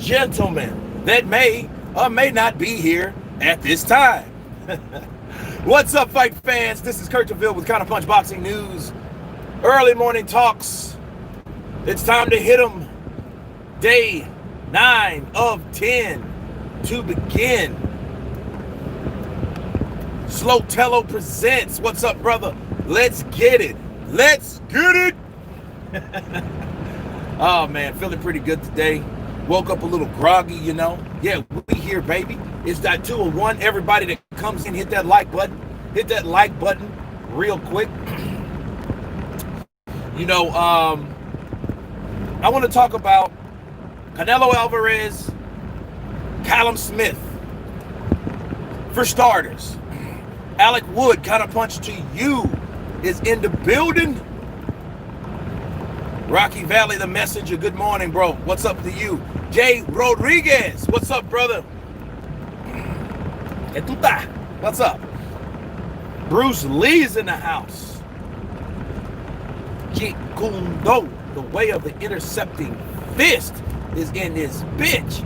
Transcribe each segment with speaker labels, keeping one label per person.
Speaker 1: gentlemen that may or may not be here at this time. What's up, fight fans? This is Kurt DeVille with Counterpunch Boxing News. Early morning talks. It's time to hit them. Day 9 of 10 to begin. Slotello presents. What's up, brother? Let's get it. Let's get it. Oh, man, feeling pretty good today. Woke up a little groggy, you know. Yeah, we here, baby. It's that 201. Everybody that comes in, hit that like button. Hit that like button real quick. You know, I want to talk about Canelo Alvarez, Callum Smith. For starters, Alec Wood, Counterpunch to you, is in the building. Rocky Valley, the messenger. Good morning, bro. What's up to you? Jay Rodriguez. What's up, brother? What's up? Bruce Lee's in the house. Jeet Kune Do, the way of the intercepting fist, is in this bitch.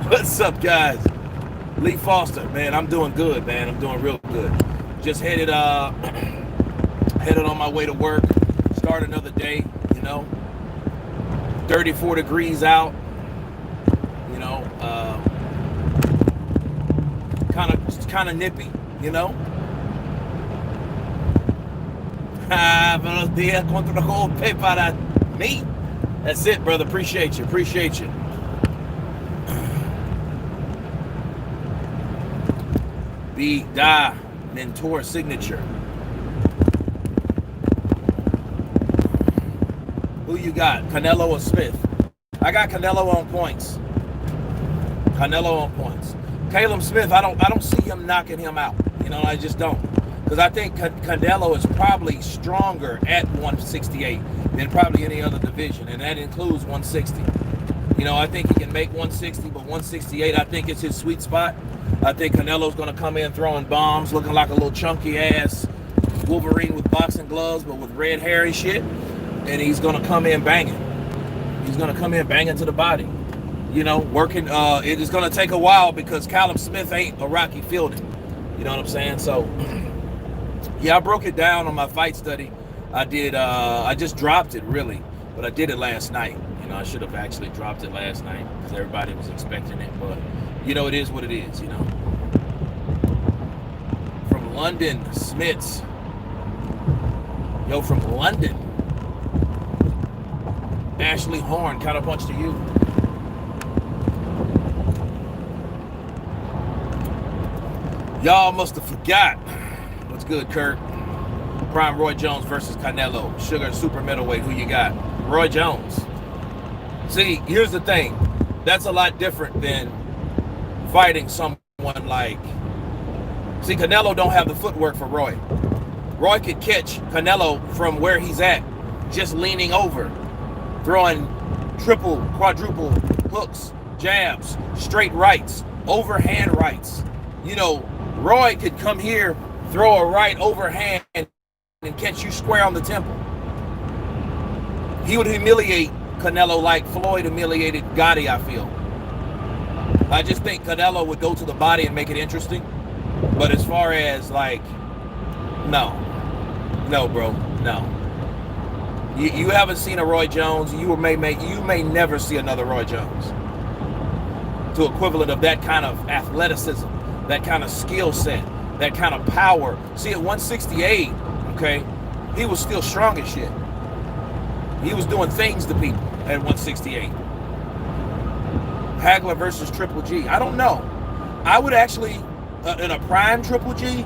Speaker 1: What's up, guys? Lee Foster, man, I'm doing good, man. I'm doing real good. Just headed on my way to work. Start another day, you know. 34 degrees out, you know. Kind of nippy, you know. Buenos días contra golpe para mí. That's it, brother. Appreciate you. Big Da Mentor signature. Who you got? Canelo or Smith? I got Canelo on points. Callum Smith, I don't see him knocking him out. You know, I just don't. Because I think Canelo is probably stronger at 168 than probably any other division, and that includes 160. You know, I think he can make 160, but 168, I think it's his sweet spot. I think Canelo's going to come in throwing bombs, looking like a little chunky-ass Wolverine with boxing gloves, but with red hair and shit, and he's going to come in banging. He's going to come in banging to the body. You know, working, it is going to take a while because Callum Smith ain't a Rocky Fielding. You know what I'm saying? So, yeah, I broke it down on my fight study. I did, I just dropped it, really, but I did it last night. You know, I should have actually dropped it last night because everybody was expecting it, but, you know, it is what it is, you know. From London, Smits. Yo, from London. Ashley Horn, Counterpunch to you. Y'all must have forgot. What's good, Kurt? Prime Roy Jones versus Canelo. Sugar super middleweight. Who you got? Roy Jones. See, here's the thing. That's a lot different than fighting someone like... See, Canelo don't have the footwork for Roy. Roy could catch Canelo from where he's at, just leaning over, throwing triple, quadruple hooks, jabs, straight rights, overhand rights. You know, Roy could come here, throw a right overhand, and catch you square on the temple. He would humiliate Canelo like Floyd humiliated Gotti, I feel. I just think Canelo would go to the body and make it interesting. But as far as like, no, bro, no. You haven't seen a Roy Jones. You may never see another Roy Jones to equivalent of that kind of athleticism, that kind of skill set, that kind of power. See, at 168, okay, he was still strong as shit. He was doing things to people at 168. Haggler versus Triple G. I don't know. I would actually, in a prime Triple G,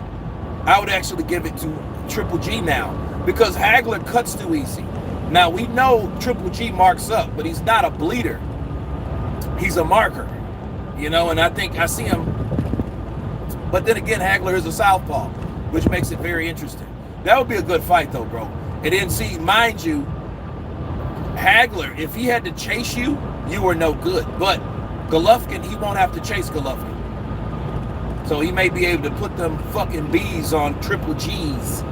Speaker 1: I would actually give it to Triple G now because Haggler cuts too easy. Now, we know Triple G marks up, but he's not a bleeder. He's a marker, you know, and I think I see him. But then again, Haggler is a southpaw, which makes it very interesting. That would be a good fight, though, bro. And then, see, mind you, Haggler, if he had to chase you, you were no good. But Golovkin, he won't have to chase Golovkin. So he may be able to put them fucking B's on Triple G's.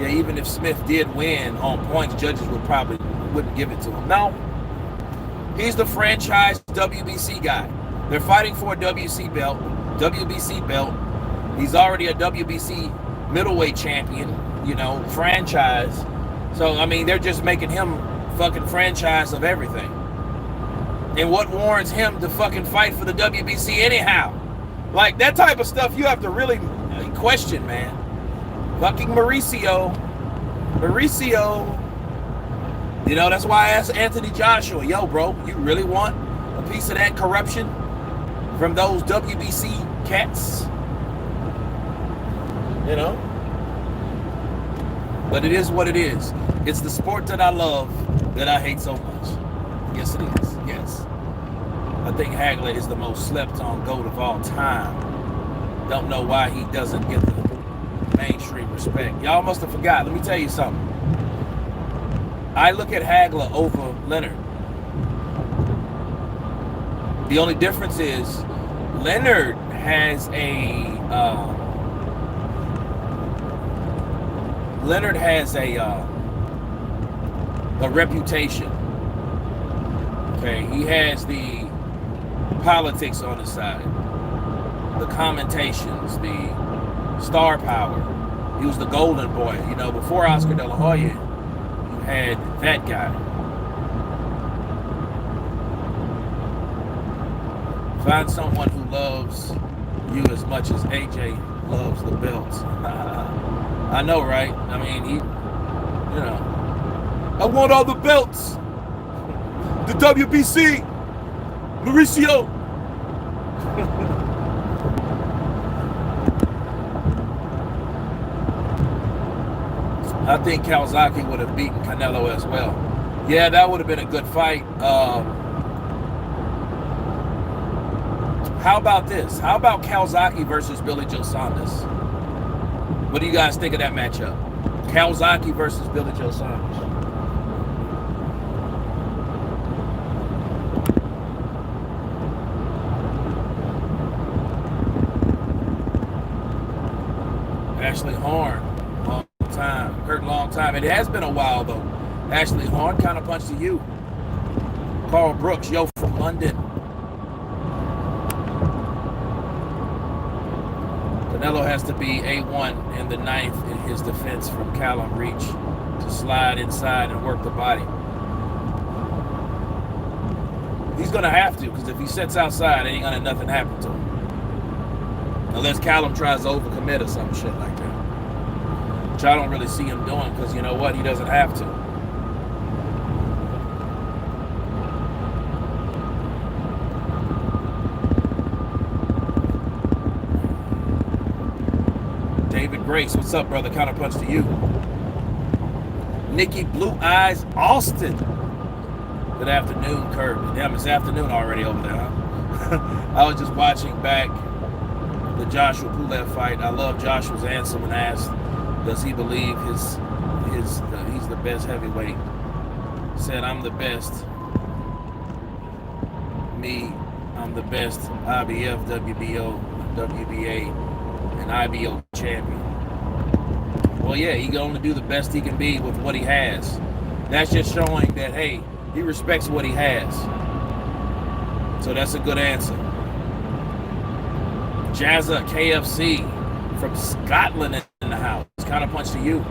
Speaker 1: yeah, even if Smith did win on points, judges wouldn't give it to him. No, he's the franchise WBC guy. They're fighting for a WBC belt. He's already a WBC middleweight champion, franchise. So, I mean, they're just making him fucking franchise of everything. And what warrants him to fucking fight for the WBC anyhow? Like, that type of stuff you have to really question, man. Fucking Mauricio. That's why I asked Anthony Joshua, yo, bro, you really want a piece of that corruption from those WBC cats? But it is what it is. It's the sport that I love that I hate so much. Yes, it is. Yes. I think Haggler is the most slept on GOAT of all time. Don't know why he doesn't get the mainstream respect. Y'all must have forgot. Let me tell you something. I look at Haggler over Leonard. The only difference is Leonard has a reputation. Okay, he has the politics on his side, the commentations, the star power. He was the golden boy. Before Oscar De La Hoya, you had that guy. Find someone who loves you as much as AJ loves the belts. I know, right? I mean, I want all the belts. The WBC. Mauricio. I think Calzaghe would have beaten Canelo as well. Yeah, that would have been a good fight. How about this? How about Calzaghe versus Billy Joe Saunders? What do you guys think of that matchup? Calzaghe versus Billy Joe Saunders. Ashley Horn, long time. Kurt, long time. It has been a while, though. Ashley Horn, Counterpunch to you. Carl Brooks, yo, from London. Canelo has to be A1 in the ninth in his defense from Callum Reach to slide inside and work the body. He's going to have to, because if he sits outside, ain't going to nothing happen to him. Unless Callum tries to overcommit or some shit like that. Which I don't really see him doing, because you know what? He doesn't have to. David Grace, what's up, brother? Counterpunch to you. Nikki Blue Eyes Austin. Good afternoon, Kurt. Damn, it's afternoon already over there, huh? I was just watching back the Joshua Pulev fight. I love Joshua's answer when asked, does he believe he's the best heavyweight? Said, I'm the best. Me, I'm the best IBF, WBO, WBA, and IBO champion. Well, yeah, he can only do the best he can be with what he has. That's just showing that, hey, he respects what he has. So that's a good answer. Jazza KFC from Scotland in the house. Counterpunch to you.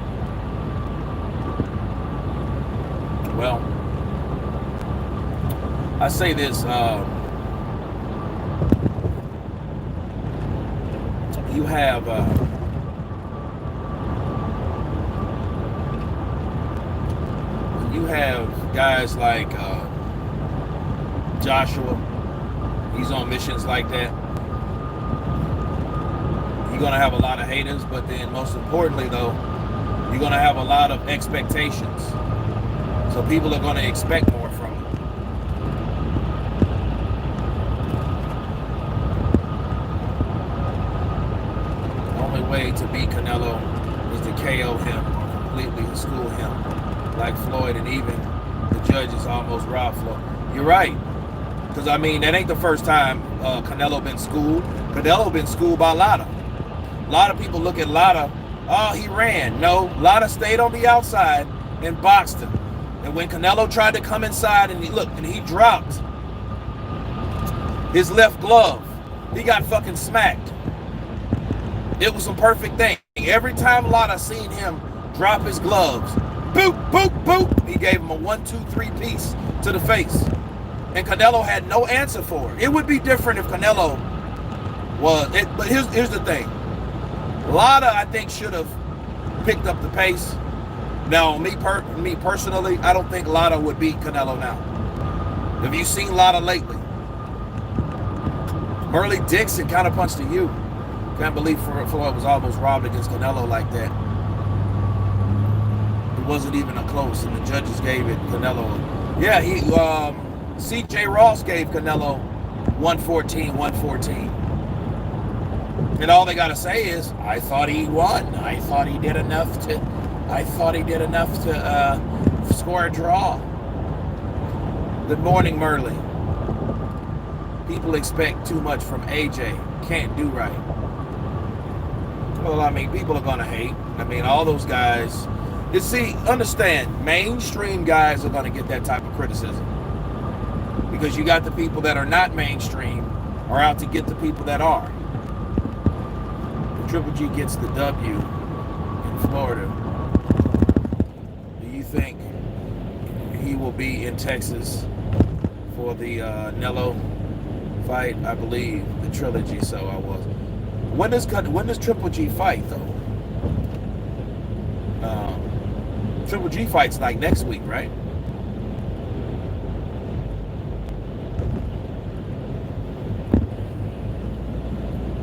Speaker 1: Well, I say this. You have guys like Joshua. He's on missions like that. You're going to have a lot of haters, but then most importantly, though, you're going to have a lot of expectations. So people are going to expect more from him. The only way to beat Canelo is to KO him or completely school him, like Floyd, and even the judges almost robbed Floyd. You're right. Because, I mean, that ain't the first time Canelo been schooled. Canelo been schooled by Lara. A lot of people look at Lara Oh, he ran. No, Lara stayed on the outside and boxed him. And when Canelo tried to come inside and he dropped his left glove, he got fucking smacked. It was some perfect thing. Every time Lara seen him drop his gloves, boop, boop, boop, he gave him a 1, 2, 3 piece to the face. And Canelo had no answer for it. It would be different if Canelo was, but here's the thing. Lara, I think, should have picked up the pace. Now, me personally, I don't think Lara would beat Canelo now. Have you seen Lara lately? Merle Dixon counterpunched to you. Can't believe Floyd was almost robbed against Canelo like that. It wasn't even a close, and the judges gave it Canelo. Yeah, C.J. Ross gave Canelo 114, 114. And all they got to say is, I thought he won. I thought he did enough to score a draw. Good morning, Merle. People expect too much from AJ. Can't do right. Well, I mean, people are going to hate. I mean, all those guys. You see, understand, mainstream guys are going to get that type of criticism. Because you got the people that are not mainstream are out to get the people that are. If Triple G gets the W in Florida, do you think he will be in Texas for the Nello fight? I believe the trilogy. So I was. When does Triple G fight though? Triple G fights like next week, right?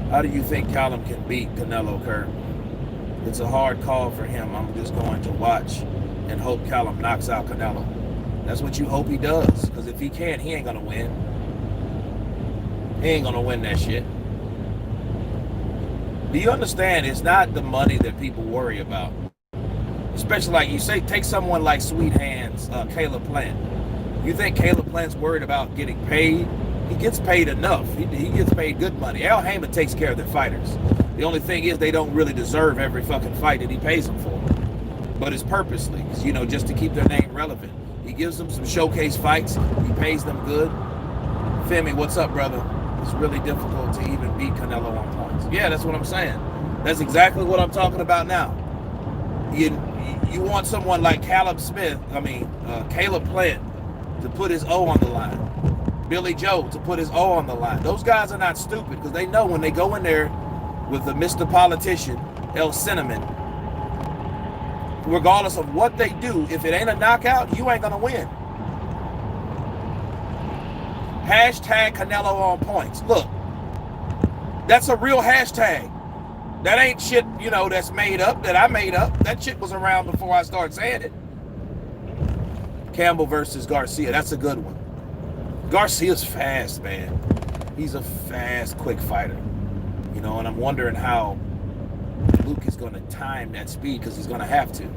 Speaker 1: How do you think Callum can beat Canelo, Kurt? It's a hard call for him. I'm just going to watch and hope Callum knocks out Canelo. That's what you hope he does. Because if he can't, he ain't going to win. He ain't going to win that shit. Do you understand? It's not the money that people worry about. Especially like you say, take someone like Sweet Hands, Caleb Plant. You think Caleb Plant's worried about getting paid? He gets paid enough. He gets paid good money. Al Heyman takes care of their fighters. The only thing is they don't really deserve every fucking fight that he pays them for. But it's purposely, just to keep their name relevant. He gives them some showcase fights. He pays them good. Femi, what's up, brother? It's really difficult to even beat Canelo on points. Yeah, that's what I'm saying. That's exactly what I'm talking about now. You want someone like Caleb Plant to put his O on the line. Billy Joe to put his O on the line. Those guys are not stupid because they know when they go in there with the Mr. Politician, El Cinnamon, regardless of what they do, if it ain't a knockout, you ain't going to win. Hashtag Canelo on points. Look, that's a real hashtag. That ain't shit, that's made up, that I made up. That shit was around before I started saying it. Campbell versus Garcia. That's a good one. Garcia's fast, man. He's a fast, quick fighter. And I'm wondering how Luke is going to time that speed because he's going to have to.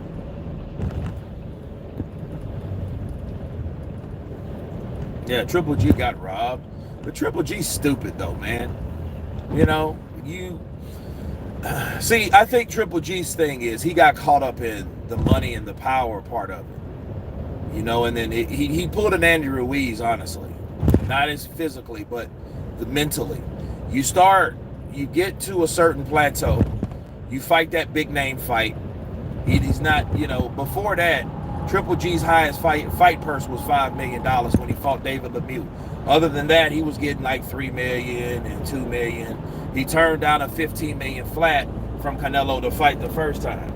Speaker 1: Yeah, Triple G got robbed. But Triple G's stupid, though, man. See, I think Triple G's thing is he got caught up in the money and the power part of it. And then he pulled an Andy Ruiz, honestly. Not as physically, but mentally. You get to a certain plateau. You fight that big name fight. He's not, before that, Triple G's highest fight purse was $5 million when he fought David Lemieux. Other than that, he was getting like $3 million and $2 million. He turned down a $15 million flat from Canelo to fight the first time.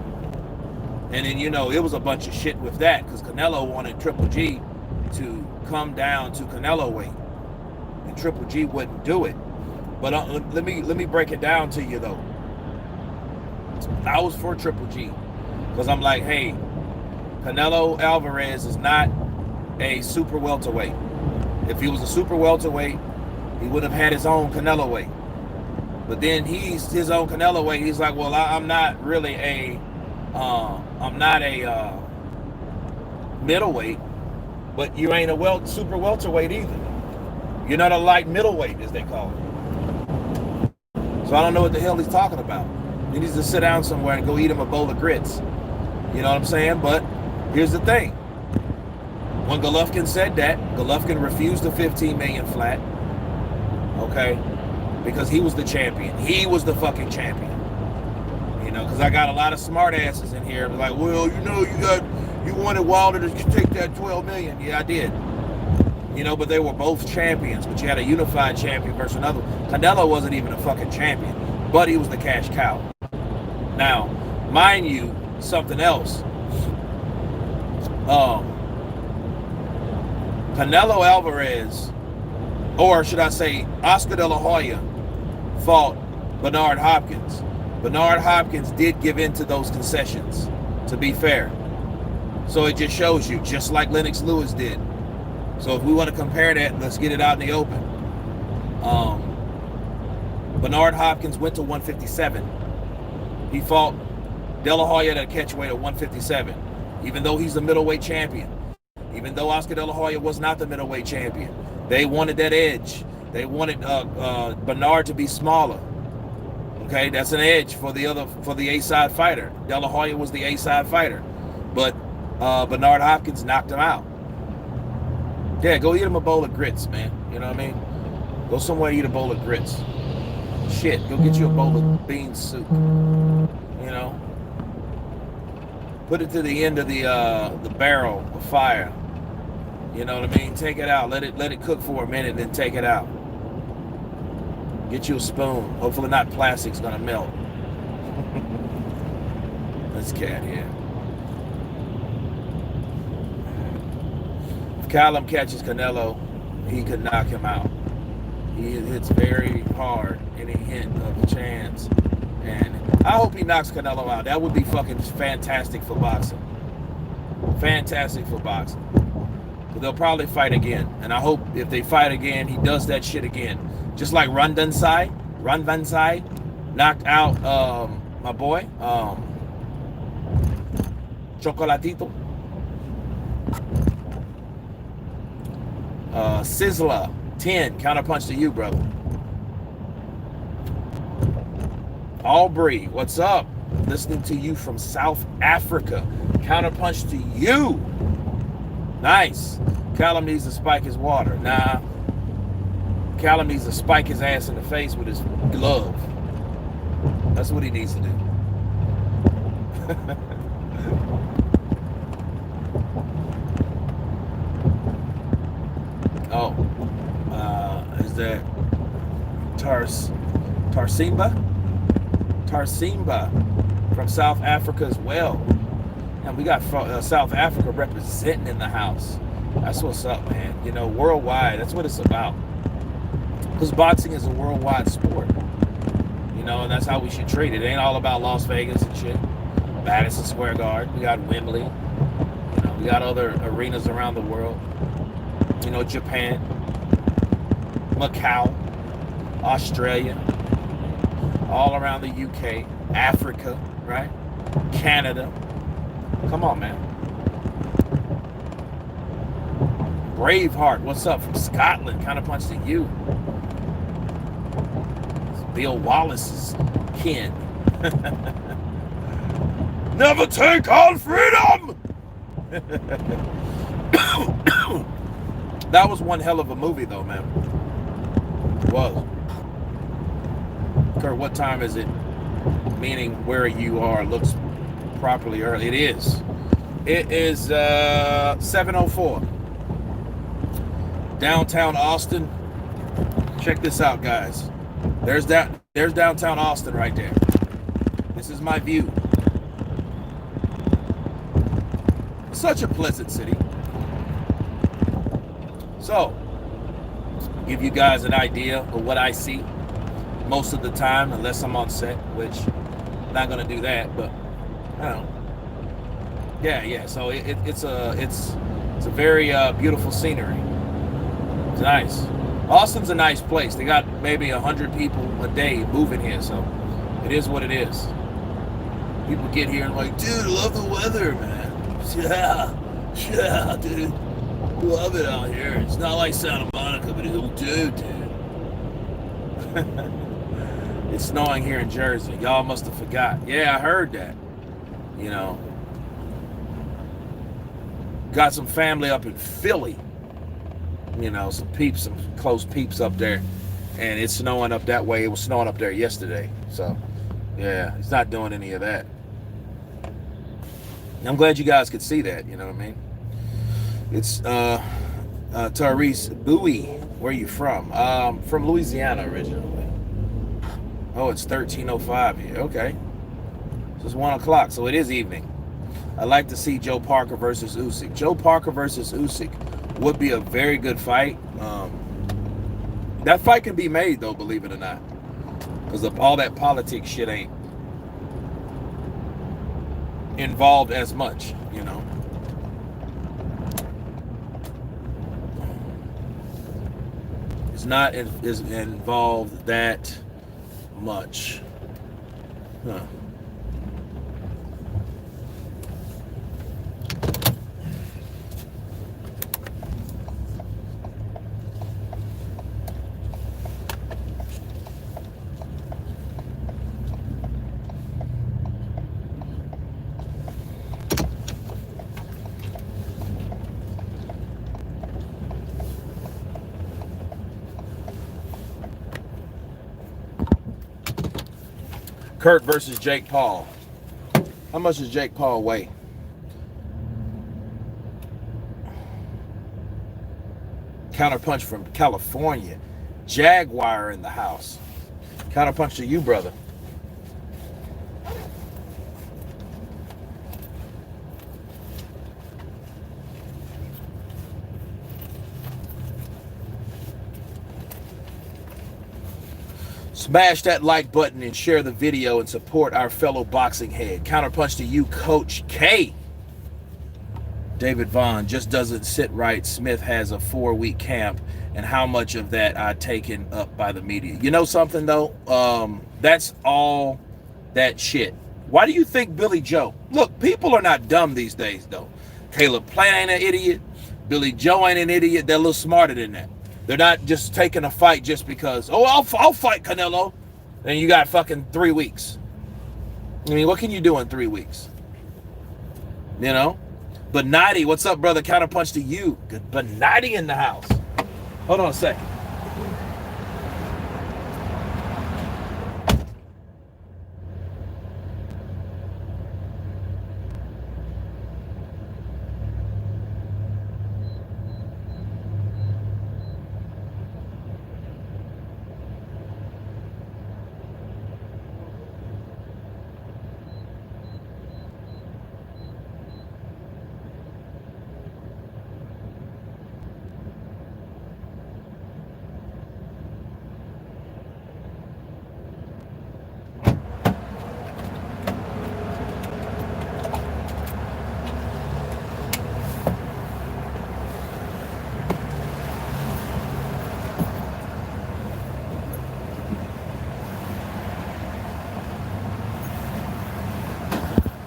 Speaker 1: And then, it was a bunch of shit with that because Canelo wanted Triple G to come down to Canelo weight. And Triple G wouldn't do it. But let me break it down to you, though. I was for Triple G because I'm like, hey, Canelo Alvarez is not a super welterweight. If he was a super welterweight, he would have had his own Canelo weight. But then he's his own Canelo weight. He's like, well, I'm not really I'm not a middleweight, but you ain't a super welterweight either. You're not a light middleweight, as they call it. So I don't know what the hell he's talking about. He needs to sit down somewhere and go eat him a bowl of grits. You know what I'm saying? But here's the thing. When Golovkin said that, Golovkin refused the $15 million flat. Okay? Because he was the champion. He was the fucking champion. You know, because I got a lot of smart asses in here. Like, well, you know, you wanted Wilder to take that $12 million. Yeah, I did. You know, but they were both champions. But you had a unified champion versus another. Canelo wasn't even a fucking champion. But he was the cash cow. Now, mind you, something else. Canelo Alvarez, or should I say Oscar De La Hoya, fought Bernard Hopkins. Bernard Hopkins did give in to those concessions, to be fair. So it just shows you, just like Lennox Lewis did. So if we want to compare that, let's get it out in the open. Bernard Hopkins went to 157. He fought De La Hoya at a catchweight at 157, even though he's the middleweight champion. Even though Oscar De La Hoya was not the middleweight champion. They wanted that edge. They wanted Bernard to be smaller. Okay, that's an edge for the A-side fighter. De La Hoya was the A-side fighter. But Bernard Hopkins knocked him out. Yeah, go eat him a bowl of grits, man. You know what I mean? Go somewhere and eat a bowl of grits. Shit, go get you a bowl of bean soup. You know? Put it to the end of the barrel of fire. You know what I mean? Take it out. Let it cook for a minute, then take it out. Get you a spoon. Hopefully not plastic's gonna melt. This cat here. If Callum catches Canelo, he could knock him out. He hits very hard, any hint of a chance. And I hope he knocks Canelo out. That would be fucking fantastic for boxing. Fantastic for boxing. But they'll probably fight again. And I hope if they fight again, he does that shit again. Just like Ron Van Zai knocked out my boy, Chocolatito. Sizzler 10, counterpunch to you, brother. Aubrey, what's up? Listening to you from South Africa. Counterpunch to you. Nice. Callum needs to spike his water. Nah. Callum needs to spike his ass in the face with his glove. That's what he needs to do. Oh. Is that Tarsimba? Tarsimba from South Africa as well. And we got South Africa representing in the house. That's what's up, man. You know, worldwide, that's what it's about. Because boxing is a worldwide sport. You know, and that's how we should treat it. It ain't all about Las Vegas and shit. Madison Square Garden. We got Wembley. You know, we got other arenas around the world. You know, Japan, Macau, Australia, all around the UK, Africa, right? Canada. Come on, man. Braveheart, what's up from Scotland? Counterpunch to you. It's Bill Wallace's kin. Never take on freedom! That was one hell of a movie, though, man. It was. Kurt, what time is it? Meaning where you are looks properly early. It is. It is 7:04. Downtown Austin. Check this out, guys. There's downtown Austin right there. This is my view. Such a pleasant city. So, give you guys an idea of what I see most of the time, unless I'm on set, which I'm not gonna do that, but I don't know. Yeah. So it's a very beautiful scenery. It's nice. Austin's a nice place. They got maybe 100 people a day moving here, so it is what it is. People get here and like, dude, I love the weather, man. Yeah, dude. Love it out here. It's not like Santa Monica, but it's dude. It's snowing here in Jersey. Y'all must have forgot. Yeah, I heard that. You know. Got some family up in Philly. You know, some close peeps up there. And it's snowing up that way. It was snowing up there yesterday. So, yeah, it's not doing any of that. I'm glad you guys could see that, you know what I mean? It's Tarice Bowie. Where are you from? From Louisiana originally. Oh, it's 13:05 here. Okay. So it's 1 o'clock, so it is evening. I'd like to see Joe Parker versus Usyk. Joe Parker versus Usyk would be a very good fight. That fight can be made, though, believe it or not. Because all that politics shit ain't involved as much, you know. It's not is involved that much. Huh. Kurt versus Jake Paul. How much does Jake Paul weigh? Counterpunch from California. Jaguar in the house. Counterpunch to you, brother. Smash that like button and share the video and support our fellow boxing head. Counterpunch to you, Coach K. David Vaughn just doesn't sit right. Smith has a 4-week camp, and how much of that are taken up by the media? You know something, though? That's all that shit. Why do you think Billy Joe? Look, people are not dumb these days, though. Caleb Plant ain't an idiot. Billy Joe ain't an idiot. They're a little smarter than that. They're not just taking a fight just because, oh, I'll fight Canelo. And you got fucking 3 weeks. I mean, what can you do in 3 weeks? You know? Benatti, what's up, brother? Counterpunch to you. Good Benatti in the house. Hold on a second.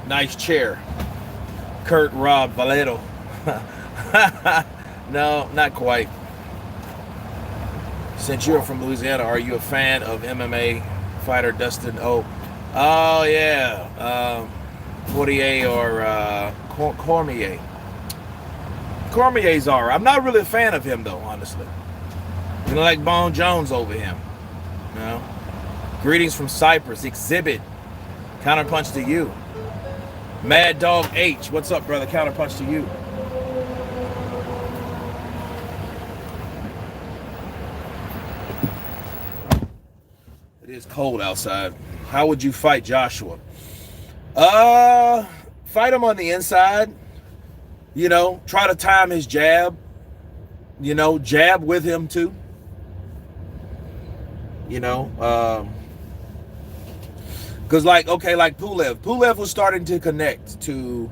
Speaker 1: Nice chair. Kurt Rob Valero. No, not quite. Since you're from Louisiana, are you a fan of MMA fighter Dustin O? Oh, yeah. Poirier or Cormier. Cormier's alright. I'm not really a fan of him, though, honestly. You know, like Bone Jones over him. You know? Greetings from Cyprus. Exhibit. Counterpunch to you. Mad Dog H, what's up, brother? Counterpunch to you. It is cold outside. How would you fight Joshua? Fight him on the inside. You know, try to time his jab. You know, jab with him too. You know, because, like, okay, like Pulev was starting to connect to,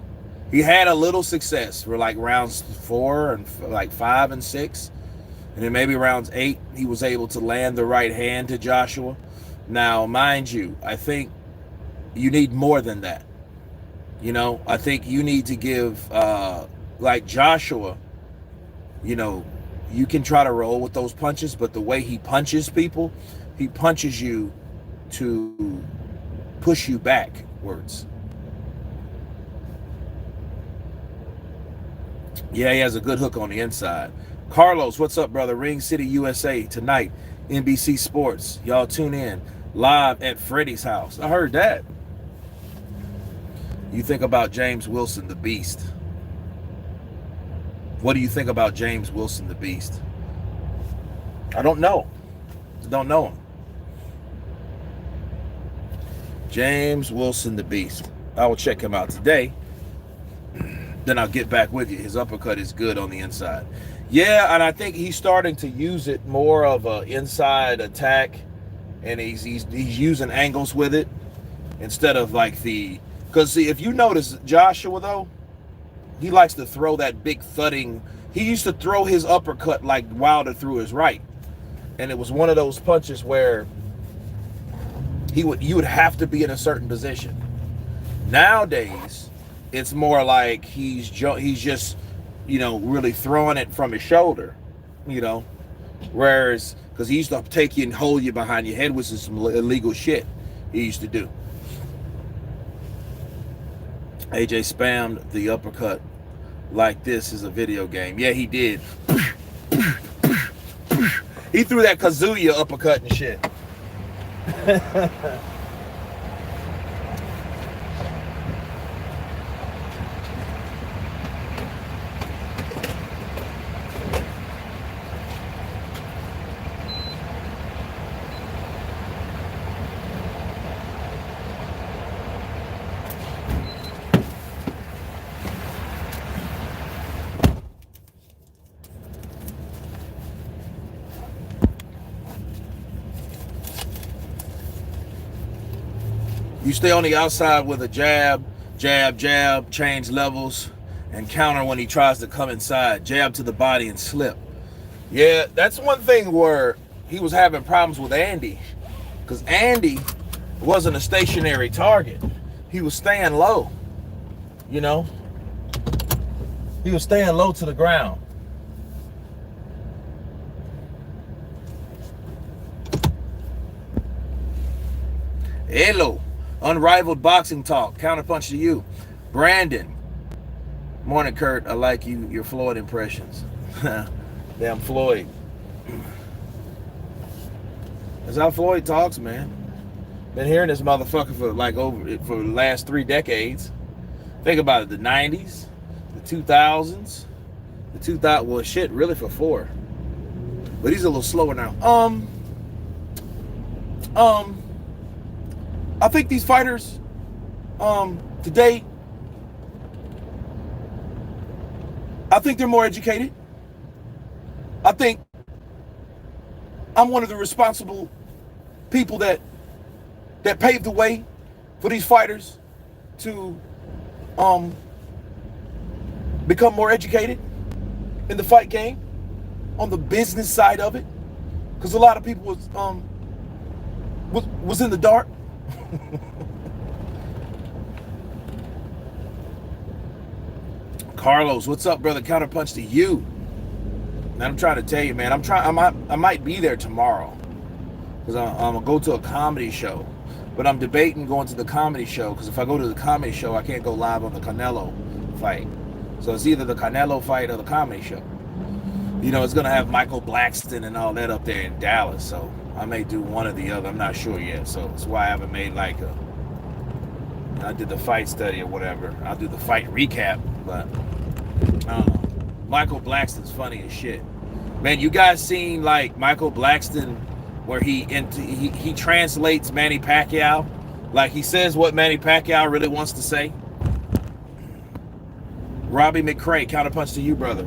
Speaker 1: he had a little success for like rounds 4 and like 5 and 6. And then maybe rounds 8, he was able to land the right hand to Joshua. Now, mind you, I think you need more than that. You know, I think you need to give, like Joshua, you know, you can try to roll with those punches, but the way he punches people, he punches you to push you backwards. Yeah, he has a good hook on the inside. Carlos, what's up, brother? Ring City, USA tonight. NBC Sports. Y'all tune in live at Freddie's house. I heard that. You think about James Wilson, the Beast. What do you think about James Wilson, the Beast? I don't know. Don't know him. James Wilson, the Beast. I will check him out today. Then I'll get back with you. His uppercut is good on the inside. Yeah, and I think he's starting to use it more of an inside attack, and he's using angles with it instead of like the. Because see, if you notice Joshua though, he likes to throw that big thudding. He used to throw his uppercut like Wilder threw his right, and it was one of those punches where you would have to be in a certain position. Nowadays, it's more like he's just, really throwing it from his shoulder, whereas because he used to take you and hold you behind your head, which is some illegal shit he used to do. AJ spammed the uppercut like this is a video game. Yeah, he did. He threw that Kazuya uppercut and shit. You stay on the outside with a jab, change levels, and counter when he tries to come inside. Jab to the body and slip. Yeah, that's one thing where he was having problems with Andy, because Andy wasn't a stationary target. He was staying low, He was staying low to the ground. Hello. Unrivaled boxing talk. Counterpunch to you. Brandon. Morning, Kurt. I like your Floyd impressions. Damn Floyd. That's how Floyd talks, man. Been hearing this motherfucker for for the last 3 decades. Think about it. The 90s, the 2000s, the 2000. Well, shit, really for 4. But he's a little slower now. I think these fighters today, I think they're more educated. I think I'm one of the responsible people that paved the way for these fighters to become more educated in the fight game, on the business side of it, because a lot of people was in the dark. Carlos, what's up, brother? Counterpunch to you. Man, I'm trying to tell you, man. I might be there tomorrow because I'm gonna go to a comedy show. But I'm debating going to the comedy show because if I go to the comedy show, I can't go live on the Canelo fight. So it's either the Canelo fight or the comedy show. It's gonna have Michael Blackston and all that up there in Dallas. So I may do one or the other. I'm not sure yet. So that's why I haven't made I did the fight study or whatever. I'll do the fight recap, but I don't know. Michael Blackston's funny as shit. Man, you guys seen Michael Blackston where he translates Manny Pacquiao? Like he says what Manny Pacquiao really wants to say? Robbie McCray, counterpunch to you, brother.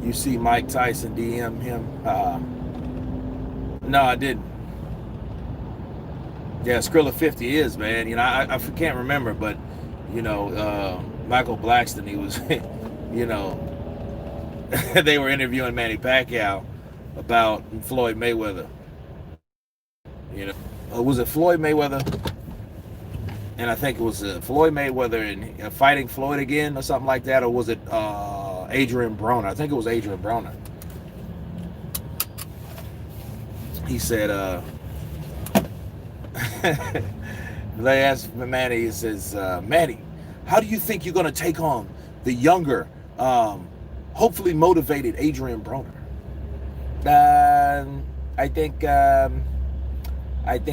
Speaker 1: You see Mike Tyson DM him? No, I didn't. Yeah, Skrilla 50 is, man. I can't remember, but, Michael Blackston, he was, they were interviewing Manny Pacquiao about Floyd Mayweather. Was it Floyd Mayweather? and I think it was Floyd Mayweather and fighting Floyd again or something like that, or was it Adrian Broner? I think it was Adrian Broner. He said, they asked Manny, he says, Manny, how do you think you're going to take on the younger, hopefully motivated Adrian Broner? I think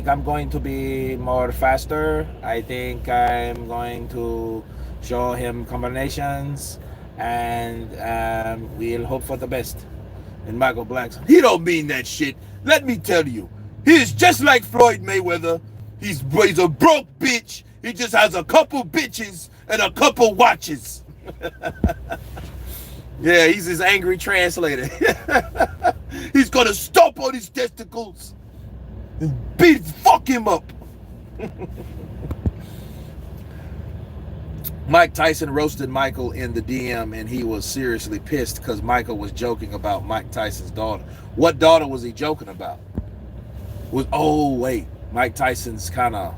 Speaker 1: I'm going to be more faster. I think I'm going to show him combinations, and we'll hope for the best. And Michael Blackson, he don't mean that shit. Let me tell you, he's just like Floyd Mayweather. He's a broke bitch. He just has a couple bitches and a couple watches. Yeah, he's his angry translator. He's gonna stomp on his testicles and fuck him up. Mike Tyson roasted Michael in the DM, and he was seriously pissed because Michael was joking about Mike Tyson's daughter. What daughter was he joking about? Oh wait, Mike Tyson's kind of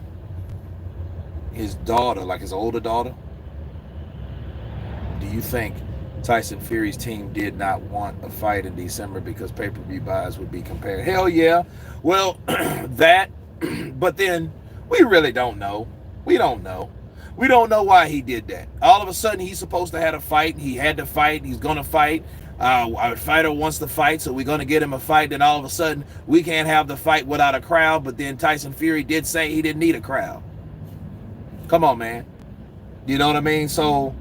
Speaker 1: his daughter, like his older daughter. Do you think Tyson Fury's team did not want a fight in December because pay-per-view buys would be compared? Hell yeah. Well, that, but then we really don't know. We don't know. We don't know why he did that. All of a sudden, he's supposed to have a fight. He had to fight. He's going to fight. Our fighter wants to fight, so we're going to get him a fight. Then all of a sudden, we can't have the fight without a crowd. But then Tyson Fury did say he didn't need a crowd. Come on, man. You know what I mean? So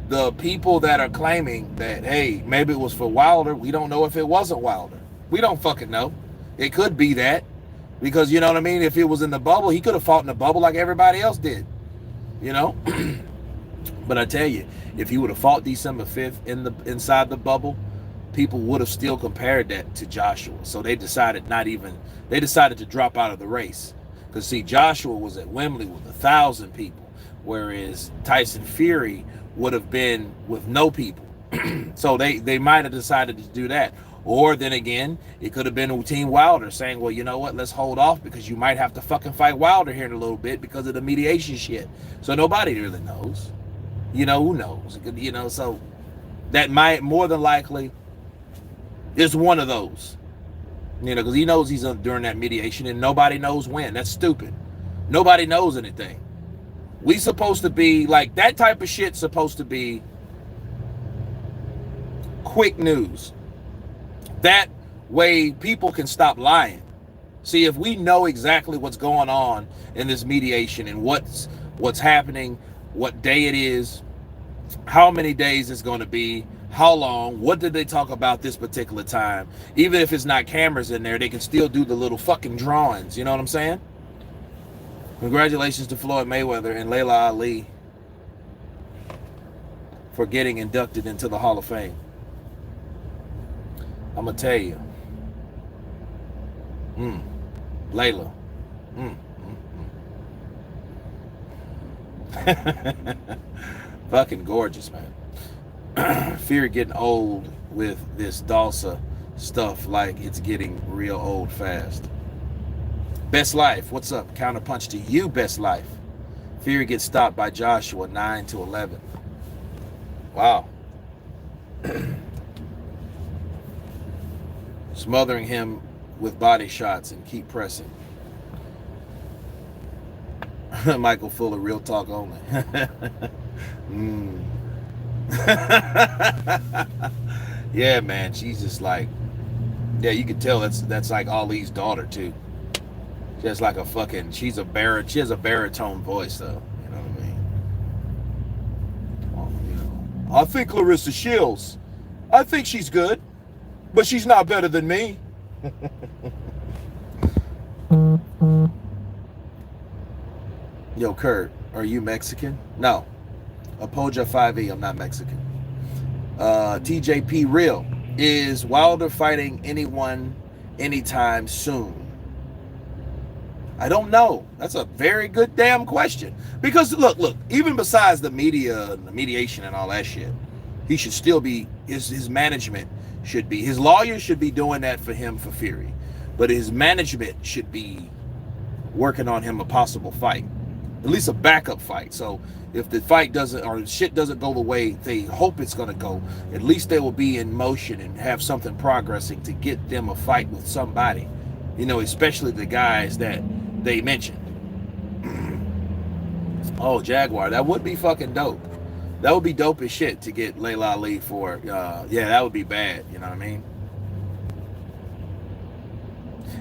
Speaker 1: the people that are claiming that, hey, maybe it was for Wilder, we don't know if it wasn't Wilder. We don't fucking know. It could be that. Because, you know what I mean? If it was in the bubble, he could have fought in the bubble like everybody else did. You know? But I tell you, if he would have fought December 5th inside the bubble, people would have still compared that to Joshua. So they decided to drop out of the race. Because see, Joshua was at Wembley with 1,000 people, whereas Tyson Fury would have been with no people. So they might have decided to do that. Or then again, it could have been Team Wilder saying, well, you know what, let's hold off because you might have to fucking fight Wilder here in a little bit because of the mediation shit. So nobody really knows. You know, who knows? You know, so that might more than likely is one of those. You know, because he knows he's during that mediation and nobody knows when. That's stupid. Nobody knows anything. We supposed to be like that type of shit supposed to be quick news. That way people can stop lying. See, if we know exactly what's going on in this mediation and what's happening, what day it is, how many days it's going to be, how long, what did they talk about this particular time, even if it's not cameras in there, they can still do the little fucking drawings. You know what I'm saying? Congratulations to Floyd Mayweather and Layla Ali for getting inducted into the Hall of Fame. I'm gonna tell you, Layla, fucking gorgeous, man. Fury getting old with this Dalsa stuff, like it's getting real old fast. Best Life, what's up? Counterpunch to you, Best Life. Fury gets stopped by Joshua 9-11. Wow. Smothering him with body shots and keep pressing. Michael Fuller, real talk only. Yeah, man, she's just like, yeah, you can tell that's like Ali's daughter too. Just like a fucking, she has a baritone voice though. You know what I mean? You know, I think Clarissa Shields, I think she's good, but she's not better than me. Yo, Kurt, are you Mexican? No. Apoja 5E, I'm not Mexican. TJP Real, is Wilder fighting anyone anytime soon? I don't know. That's a very good damn question. Because look, even besides the media and the mediation and all that shit, he should still be, his management should be, his lawyers should be doing that for him for Fury. But his management should be working on him a possible fight. at least a backup fight. So if the fight doesn't, or shit doesn't go the way they hope it's going to go, at least they will be in motion and have something progressing to get them a fight with somebody, you know, especially the guys that they mentioned. Oh, Jaguar, that would be fucking dope. That would be dope as shit to get Layla Ali for, yeah, that would be bad, you know what I mean?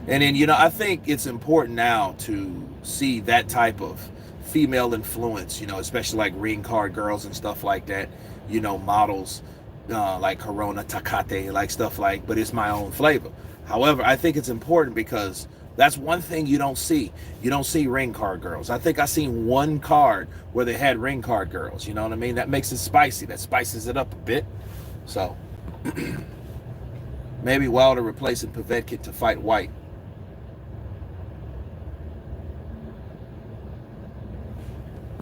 Speaker 1: And then, you know, I think it's important now to see that type of female influence, you know, especially like ring card girls and stuff like that, you know, models like Corona, Tecate, like stuff like, but it's my own flavor. However, I think it's important because that's one thing you don't see. You don't see ring card girls. I think I seen one card where they had ring card girls, you know what I mean? That makes it spicy. That spices it up a bit. So maybe Wilder replacing Povetkin to fight White.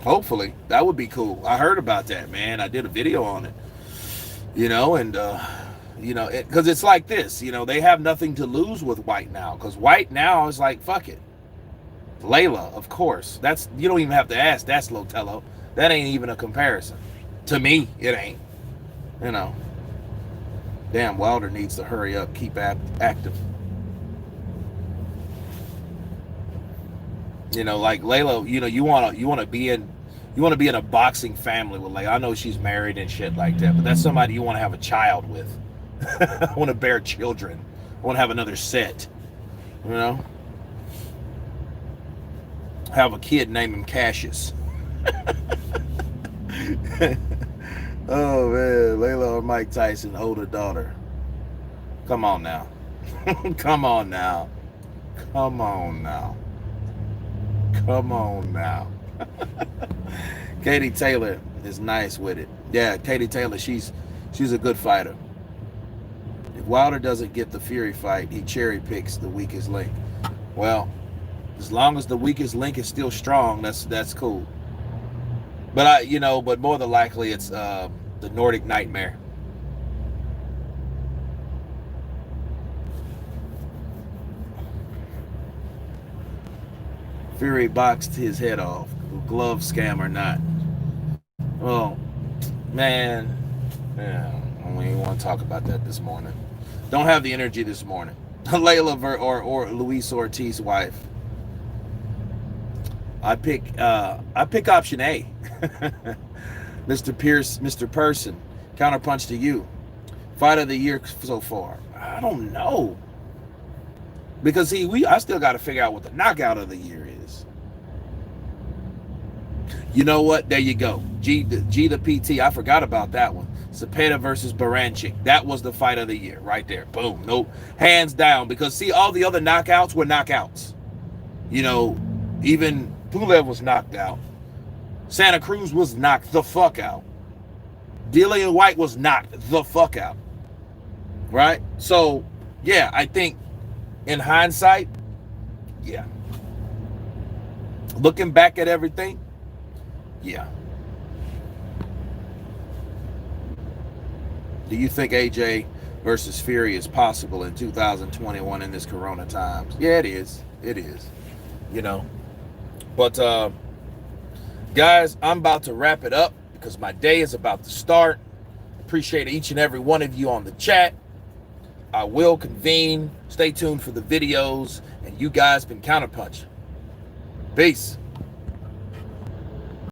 Speaker 1: Hopefully, that would be cool. I heard about that, man. I did a video on it, you know, and you know, because it's like this, you know, they have nothing to lose with White now, because White now is like, fuck it, Layla, of course. That's, you don't even have to ask. That's Lotello. That ain't even a comparison. To me, it ain't. You know, damn, Wilder needs to hurry up, keep active. You know, like Layla, you know, you wanna be in a boxing family with Layla. I know she's married and shit like that, but that's somebody you want to have a child with. I want to bear children. I want to have another set. You know, have a kid, name him Cassius. Oh man, Layla or Mike Tyson, older daughter. Come on now. Come on now. Come on now. Come on now. Katie Taylor is nice with it. Yeah, Katie Taylor, she's a good fighter. If Wilder doesn't get the Fury fight, he cherry picks the weakest link. Well, as long as the weakest link is still strong, that's cool. But but more than likely it's the Nordic Nightmare. Fury boxed his head off, glove scam or not. Well, man, yeah, I don't even want to talk about that this morning. Don't have the energy this morning. Layla or Luis Ortiz's wife. I pick option A. Mr. Pierce, Mr. Person, counterpunch to you. Fight of the year so far. I don't know. Because I still got to figure out what the knockout of the year is. You know what? There you go. G the PT. I forgot about that one. Cepeda versus Baranchik. That was the fight of the year right there. Boom. Nope. Hands down. Because see, all the other knockouts were knockouts. You know, even Pulev was knocked out. Santa Cruz was knocked the fuck out. Dillian White was knocked the fuck out. Right? So, yeah, I think in hindsight, yeah. Looking back at everything, yeah. Do you think AJ versus Fury is possible in 2021 in this Corona times? Yeah, it is. It is. You know. But, guys, I'm about to wrap it up because my day is about to start. Appreciate each and every one of you on the chat. I will convene. Stay tuned for the videos. And you guys been Counterpunch. Peace.